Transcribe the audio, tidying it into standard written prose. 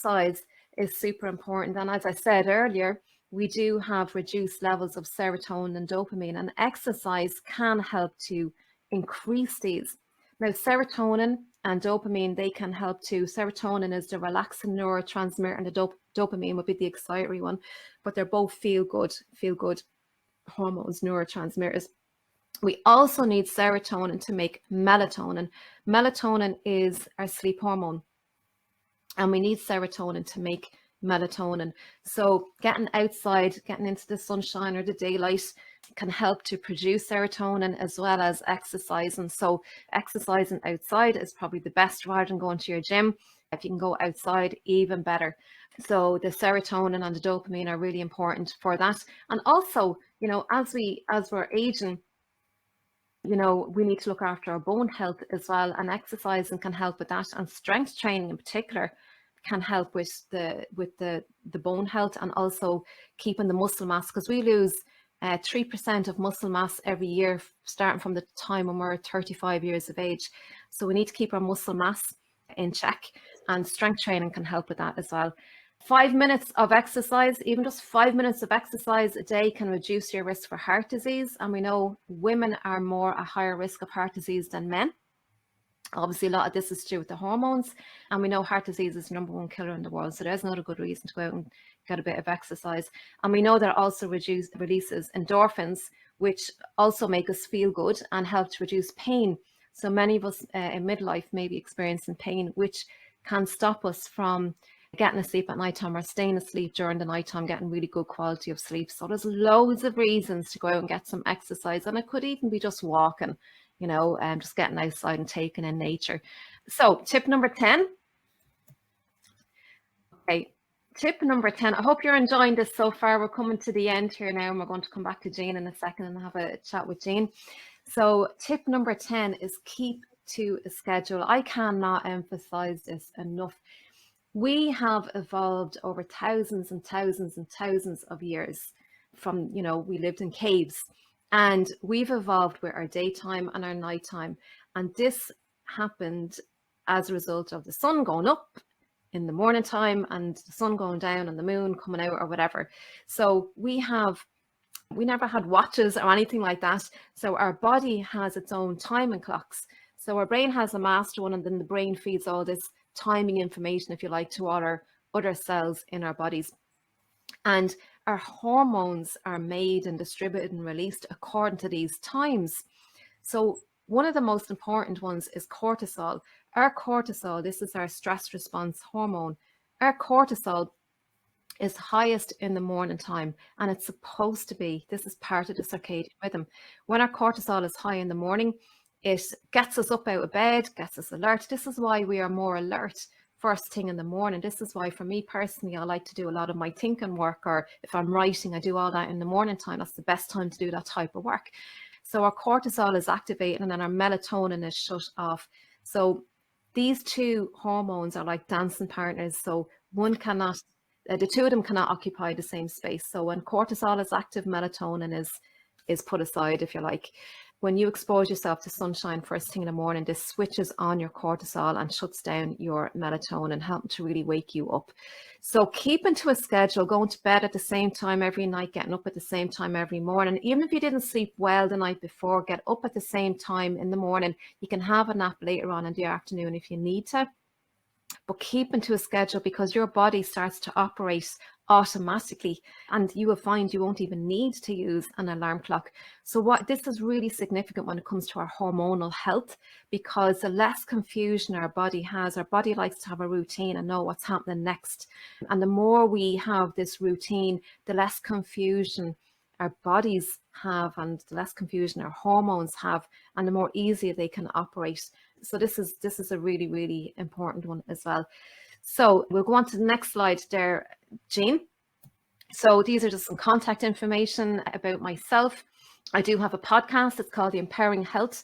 exercise is super important. And as I said earlier, we do have reduced levels of serotonin and dopamine, and exercise can help to increase these. Now, serotonin and dopamine, they can help too. Serotonin is the relaxing neurotransmitter, and the dopamine would be the excitatory one, but they're both feel good hormones, neurotransmitters. We also need serotonin to make melatonin. Melatonin is our sleep hormone, and we need serotonin to make melatonin. So getting outside, getting into the sunshine or the daylight can help to produce serotonin, as well as exercising. So exercising outside is probably the best rather than going to your gym. If you can go outside, even better. So the serotonin and the dopamine are really important for that. And also, you know, as we're aging, you know, we need to look after our bone health as well, and exercising can help with that, and strength training in particular can help with the bone health, and also keeping the muscle mass, because we lose 3% of muscle mass every year, starting from the time when we're 35 years of age. So we need to keep our muscle mass in check, and strength training can help with that as well. 5 minutes of exercise, even just 5 minutes of exercise a day, can reduce your risk for heart disease. And we know women are more a higher risk of heart disease than men. Obviously, a lot of this is to do with the hormones, and we know heart disease is the #1 killer in the world. So there's not a good reason to go out and get a bit of exercise. And we know that also releases endorphins, which also make us feel good and help to reduce pain. So many of us in midlife may be experiencing pain, which can stop us from getting asleep at nighttime, or staying asleep during the nighttime, getting really good quality of sleep. So there's loads of reasons to go out and get some exercise, and it could even be just walking, you know, and just getting outside and taking in nature. So tip number 10. Okay, tip number 10. I hope you're enjoying this so far. We're coming to the end here now, and we're going to come back to Jean in a second and have a chat with Jean. So tip number 10 is keep to a schedule. I cannot emphasize this enough. We have evolved over thousands and thousands and thousands of years from, you know, we lived in caves, and we've evolved with our daytime and our nighttime. And this happened as a result of the sun going up in the morning time and the sun going down and the moon coming out or whatever. So we never had watches or anything like that. So our body has its own timing clocks. So our brain has a master one, and then the brain feeds all this timing information, if you like, to all our other cells in our bodies. And our hormones are made and distributed and released according to these times. So one of the most important ones is cortisol. Our cortisol, this is our stress response hormone. Our cortisol is highest in the morning time, and it's supposed to be. This is part of the circadian rhythm. When our cortisol is high in the morning, it gets us up out of bed, gets us alert. This is why we are more alert first thing in the morning. This is why, for me personally, I like to do a lot of my thinking work, or if I'm writing, I do all that in the morning time. That's the best time to do that type of work. So our cortisol is activated, and then our melatonin is shut off. So these two hormones are like dancing partners. So one cannot, the two of them cannot occupy the same space. So when cortisol is active, melatonin is put aside, if you like. When you expose yourself to sunshine first thing in the morning, this switches on your cortisol and shuts down your melatonin, helping to really wake you up. So keeping to a schedule, going to bed at the same time every night, getting up at the same time every morning. Even if you didn't sleep well the night before, get up at the same time in the morning. You can have a nap later on in the afternoon if you need to. But keeping to a schedule, because your body starts to operate automatically, and you will find you won't even need to use an alarm clock. So this is really significant when it comes to our hormonal health, because the less confusion our body has, our body likes to have a routine and know what's happening next. And the more we have this routine, the less confusion our bodies have, and the less confusion our hormones have, and the more easier they can operate. So this is a really, really important one as well. So we'll go on to the next slide there, Jean. So these are just some contact information about myself. I do have a podcast. It's called the Empowering Family